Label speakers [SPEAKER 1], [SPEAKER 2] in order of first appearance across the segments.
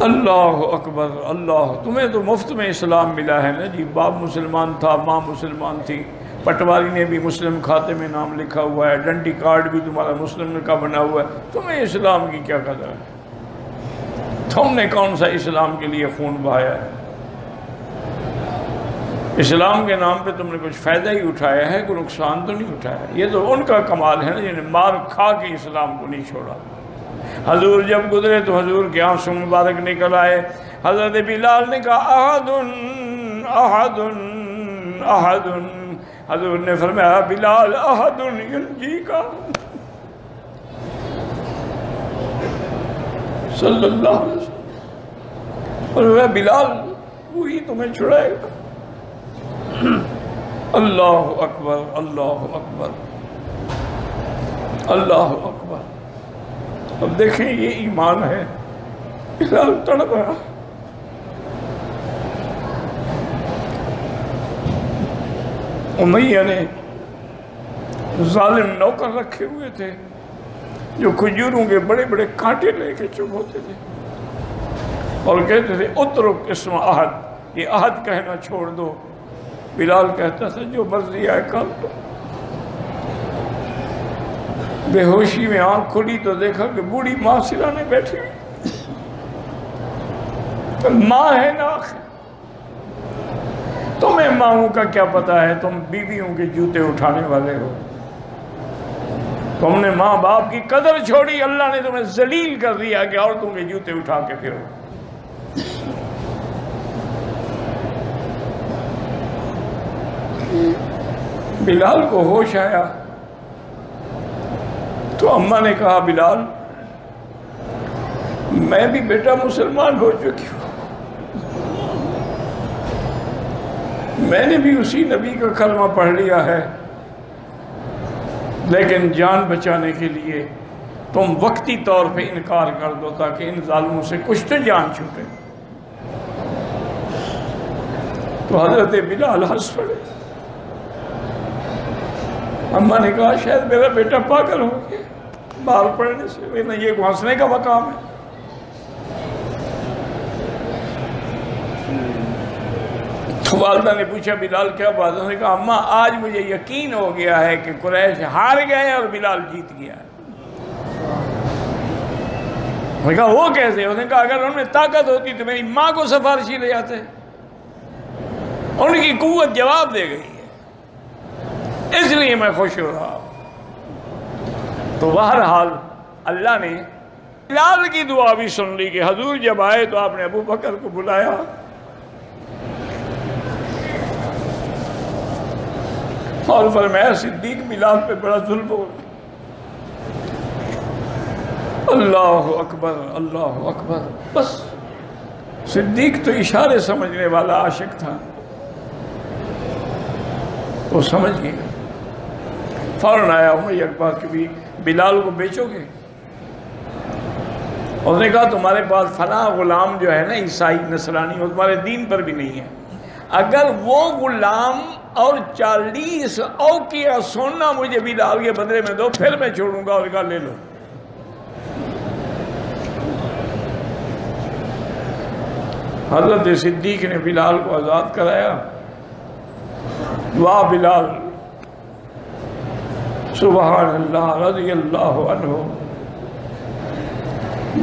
[SPEAKER 1] اللہ اکبر اللہ، تمہیں تو مفت میں اسلام ملا ہے نا جی، باپ مسلمان تھا، ماں مسلمان تھی، پٹواری نے بھی مسلم کھاتے میں نام لکھا ہوا ہے، ڈنڈی کارڈ بھی تمہارا مسلم کا بنا ہوا ہے، تمہیں اسلام کی کیا قدر ہے؟ تم نے کون سا اسلام کے لیے خون بہایا ہے؟ اسلام کے نام پہ تم نے کچھ فائدہ ہی اٹھایا ہے، کوئی نقصان تو نہیں اٹھایا۔ یہ تو ان کا کمال ہے نا جنہیں مار کھا کے اسلام کو نہیں چھوڑا۔ حضور جب گزرے تو حضور کے آنسو مبارک نکل آئے۔ حضرت بلال نے کہا احد احد احد، حضور نے فرمایا بلال احد ینجی کا، صلی اللہ علیہ وسلم، فرمایا بلال وہی تمہیں چھڑائے گا۔ اللہ اکبر اللہ اکبر اللہ اکبر۔ اب دیکھیں یہ ایمان ہے، بلال تڑپ رہا۔ امیہ نے ظالم نوکر رکھے ہوئے تھے جو کھجوروں کے بڑے بڑے کانٹے لے کے چپ ہوتے تھے اور کہتے تھے اترک اسم احد، یہ احد کہنا چھوڑ دو۔ بلال کہتا تھا جو مرضی آئے کر دو۔ بے ہوشی میں آنکھ کھلی تو دیکھا کہ بوڑھی ماں سرانے بیٹھی ہوئی، ماں ہے نا آخر، تمہیں ماؤں کا کیا پتا ہے، تم بیویوں کے جوتے اٹھانے والے ہو، تم نے ماں باپ کی قدر چھوڑی، اللہ نے تمہیں ذلیل کر دیا کہ عورتوں کے جوتے اٹھا کے پھرو۔ بلال کو ہوش آیا تو اماں نے کہا بلال میں بھی بیٹا مسلمان ہو چکی ہوں، میں نے بھی اسی نبی کا کلمہ پڑھ لیا ہے، لیکن جان بچانے کے لیے تم وقتی طور پہ انکار کر دو تاکہ ان ظالموں سے کچھ تو جان چھوٹے۔ تو حضرت بلال ہنس پڑے۔ اماں نے کہا شاید میرا بیٹا پاگل ہو گیا مال پڑنے سے، ورنہ یہ ہنسنے کا مقام ہے۔ تو والدہ نے پوچھا بلال کیا بات ہے؟ انہوں نے کہا اماں آج مجھے یقین ہو گیا ہے کہ قریش ہار گئے اور بلال جیت گیا ہے۔ انہوں نے کہا وہ کیسے؟ انہوں نے کہا اگر ان میں طاقت ہوتی تو میری ماں کو سفارشی لے جاتے، ان کی قوت جواب دے گئی ہے، اس لیے میں خوش ہو رہا ہوں۔ تو بہرحال اللہ نے بلال کی دعا بھی سن لی کہ حضور جب آئے تو آپ نے ابو بکر کو بلایا اور فرمایا صدیق بلال پہ بڑا ظلم ہو گیا۔ اللہ اکبر اللہ اکبر۔ بس صدیق تو اشارے سمجھنے والا عاشق تھا، وہ سمجھ گیا۔ فوراً آیا امیہ کے پاس کہ بھی بلال کو بیچو گے؟ اس نے کہا تمہارے پاس فلاں غلام جو ہے نا عیسائی نصرانی، وہ تمہارے دین پر بھی نہیں ہے، اگر وہ غلام اور 40 اوقیہ سونا مجھے بلال کے بدلے میں دو پھر میں چھوڑوں گا۔ اور کہا لے لو۔ حضرت صدیق نے بلال کو آزاد کرایا۔ واہ بلال، سبحان اللہ، رضی اللہ عنہ۔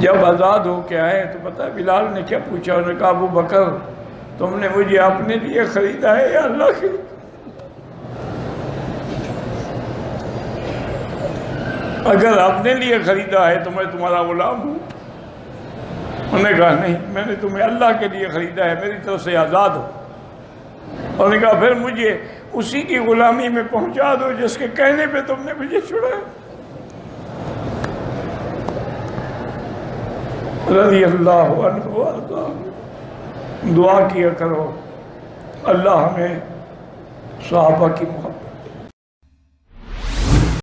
[SPEAKER 1] جب آزاد ہو کے آئے تو پتہ ہے بلال نے کیا پوچھا؟ انہوں نے کہا ابو بکر تم نے مجھے اپنے لیے خریدا ہے یا اللہ کے لیے؟ اگر اپنے لیے خریدا ہے تو میں تمہارا غلام ہوں۔ انہوں نے کہا نہیں، میں نے تمہیں اللہ کے لیے خریدا ہے، میری طرف سے آزاد ہو۔ انہوں نے کہا پھر مجھے اسی کی غلامی میں پہنچا دو جس کے کہنے پہ تم نے مجھے چھڑایا۔ رضی اللہ عنہ وارضاہ۔ دعا کیا کرو اللہ ہمیں صحابہ کی